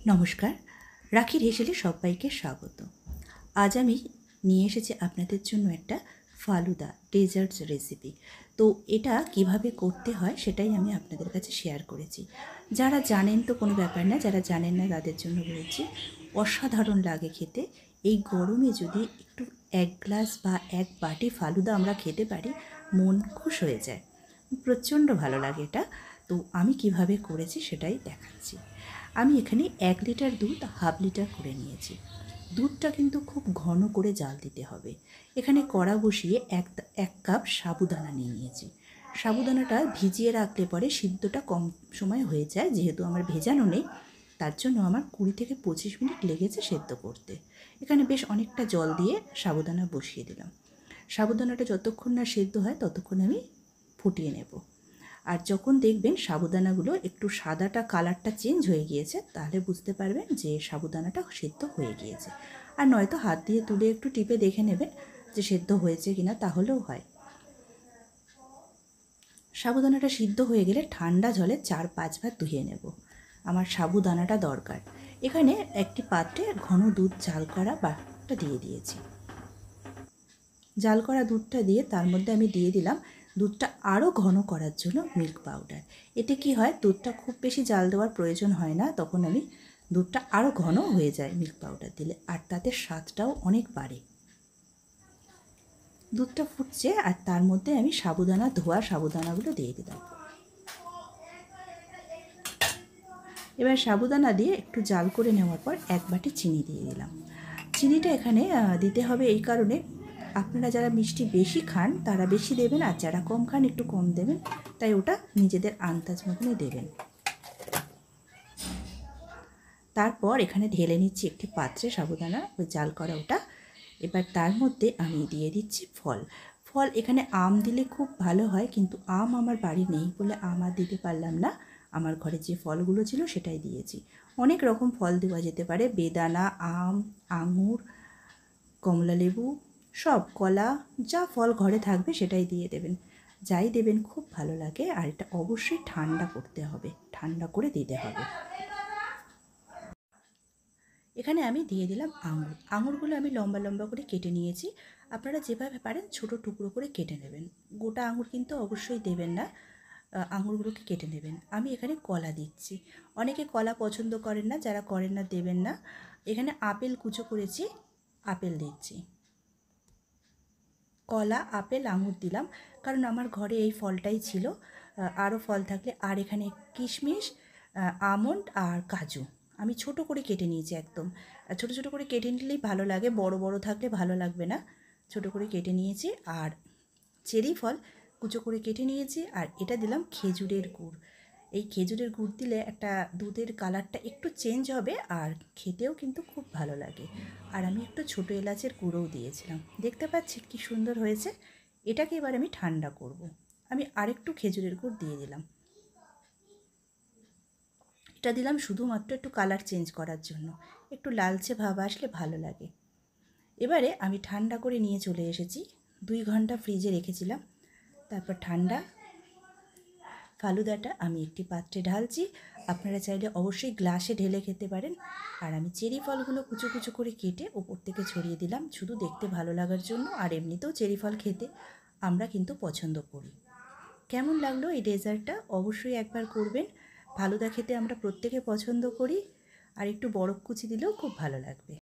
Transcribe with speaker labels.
Speaker 1: নমস্কার, রাখির হেসেলে সবাইকে স্বাগত। আজ আমি নিয়ে এসেছি আপনাদের জন্য একটা ফালুদা ডেজার্টস রেসিপি। তো এটা কিভাবে করতে হয় সেটাই আমি আপনাদের কাছে শেয়ার করেছি। যারা জানেন তো কোনো ব্যাপার না, যারা জানেন না তাদের জন্য বলছি। অসাধারণ লাগে খেতে। এই গরমে যদি একটু 1 গ্লাস বা 1 বাটি ফালুদা আমরা খেতে পারি, মন খুশ হয়ে যায়। প্রচণ্ড ভালো লাগে এটা। তো আমি কিভাবে করেছি সেটাই দেখাচ্ছি। আমি এখানে 1 লিটার দুধ হাফ লিটার করে নিয়েছি। দুধটা কিন্তু খুব ঘন করে জাল দিতে হবে। এখানে কড়া বসিয়ে এক কাপ সাবুদানা নিয়ে নিয়েছি। সাবুদানাটা ভিজিয়ে রাখলে পরে সিদ্ধটা কম সময় হয়ে যায়, যেহেতু আমার ভেজানো নেই তার জন্য আমার 20 থেকে 25 মিনিট লেগেছে সেদ্ধ করতে। এখানে বেশ অনেকটা জল দিয়ে সাবুদানা বসিয়ে দিলাম। সাবুদানাটা যতক্ষণ না সেদ্ধ হয় ততক্ষণ আমি ফুটিয়ে নেব। আর যখন দেখবেন সাবুদানাগুলো একটু সাদাটা কালারটা চেঞ্জ হয়ে গিয়েছে, তাহলে বুঝতে পারবেন যে সাবুদানাটা সেদ্ধ হয়ে গিয়েছে। আর নয়তো হাত দিয়ে তুলে একটু টিপে দেখে নেবেন যে সেদ্ধ হয়েছে কিনা, তাহলেও হয়। সাবুদানাটা সিদ্ধ হয়ে গেলে ঠান্ডা জলে 4-5 বার ধুয়ে নেব। আমার সাবুদানাটা দরকার। এখানে একটি পাত্রে ঘন দুধ জাল করা বাটা দিয়ে দিয়েছি। জাল করা দুধটা দিয়ে তার মধ্যে আমি দিয়ে দিলাম দুধটা আরও ঘন করার জন্য মিল্ক পাউডার। এতে কি হয়, দুধটা খুব বেশি জাল দেওয়ার প্রয়োজন হয় না, তখন আমি দুধটা আরও ঘন হয়ে যায় মিল্ক পাউডার দিলে, আর তাতে স্বাদটাও অনেক বাড়ে। দুধটা ফুটছে আর তার মধ্যে আমি ধোয়া সাবুদানাগুলো দিয়ে দিলাম। এবার সাবুদানা দিয়ে একটু জাল করে নেওয়ার পর 1 বাটি চিনি দিয়ে দিলাম। চিনিটা এখানে দিতে হবে এই কারণে, আপনারা যারা মিষ্টি বেশি খান তারা বেশি দেবেন, আর যারা কম খান একটু কম দেবেন, তাই ওটা নিজেদের আন্দাজ মতনই দেবেন। তারপর এখানে ঢেলে নিচ্ছি একটি পাত্রে সাবুদানা ওই জাল করা ওটা। এবার তার মধ্যে আমি দিয়ে দিচ্ছি ফল এখানে আম দিলে খুব ভালো হয়, কিন্তু আম আমার বাড়ি নেই বলে আম আর দিতে পারলাম না। আমার ঘরে যে ফলগুলো ছিল সেটাই দিয়েছি। অনেক রকম ফল দেওয়া যেতে পারে, বেদানা, আম, আঙুর, কমলালেবু, সব, কলা, যা ফল ঘরে থাকবে সেটাই দিয়ে দেবেন। যাই দেবেন খুব ভালো লাগে। আর এটা অবশ্যই ঠান্ডা করতে হবে, ঠান্ডা করে দিতে হবে। এখানে আমি দিয়ে দিলাম আঙুরগুলো আমি লম্বা লম্বা করে কেটে নিয়েছি। আপনারা যেভাবে পারেন ছোট টুকরো করে কেটে নেবেন। গোটা আঙুর কিন্তু অবশ্যই দেবেন না, আঙুরগুলোকে কেটে নেবেন। আমি এখানে কলা দিচ্ছি। অনেকে কলা পছন্দ করেন না, যারা করেন না দেবেন না। এখানে আপেল কুচো করেছি, আপেল দিচ্ছি। কলা, আপেল, আঙুর দিলাম কারণ আমার ঘরে এই ফলটাই ছিল। আরও ফল থাকলে, আর এখানে কিশমিশ, আমন্ড আর কাজু আমি ছোট করে কেটে নিয়েছি। একদম ছোট ছোট করে কেটে নিলেই ভালো লাগে, বড় বড় থাকলে ভালো লাগবে না। ছোট করে কেটে নিয়েছি। আর চেরি ফল কুচো করে কেটে নিয়েছি। আর এটা দিলাম খেজুরের গুড়। এই খেজুরের গুড় দিলে একটা দুধের কালারটা একটু চেঞ্জ হবে, আর খেতেও কিন্তু খুব ভালো লাগে। আর আমি একটু ছোটো এলাচের গুঁড়োও দিয়েছিলাম। দেখতে পাচ্ছেন কি সুন্দর হয়েছে। এটাকে এবার আমি ঠান্ডা করব। আমি আরেকটু খেজুরের গুড় দিয়ে দিলাম। এটা দিলাম শুধুমাত্র একটু কালার চেঞ্জ করার জন্য, একটু লালচে ভাব আসলে ভালো লাগে। এবারে আমি ঠান্ডা করে নিয়ে চলে এসেছি। 2 ঘন্টা ফ্রিজে রেখেছিলাম। তারপর ঠান্ডা ফালুদাটা আমি একটি পাত্রে ঢালছি। আপনারা চাইলে অবশ্যই গ্লাসে ঢেলে খেতে পারেন। আর আমি চেরি ফলগুলো কুচো কুচো করে কেটে ওপর থেকে ছড়িয়ে দিলাম, শুধু দেখতে ভালো লাগার জন্য। আর এমনিতেও চেরি ফল খেতে আমরা কিন্তু পছন্দ করি। কেমন লাগলো এই ডেজার্টটা অবশ্যই একবার করবেন। ফালুদা খেতে আমরা প্রত্যেকে পছন্দ করি, আর একটু বরফ কুচি দিলেও খুব ভালো লাগবে।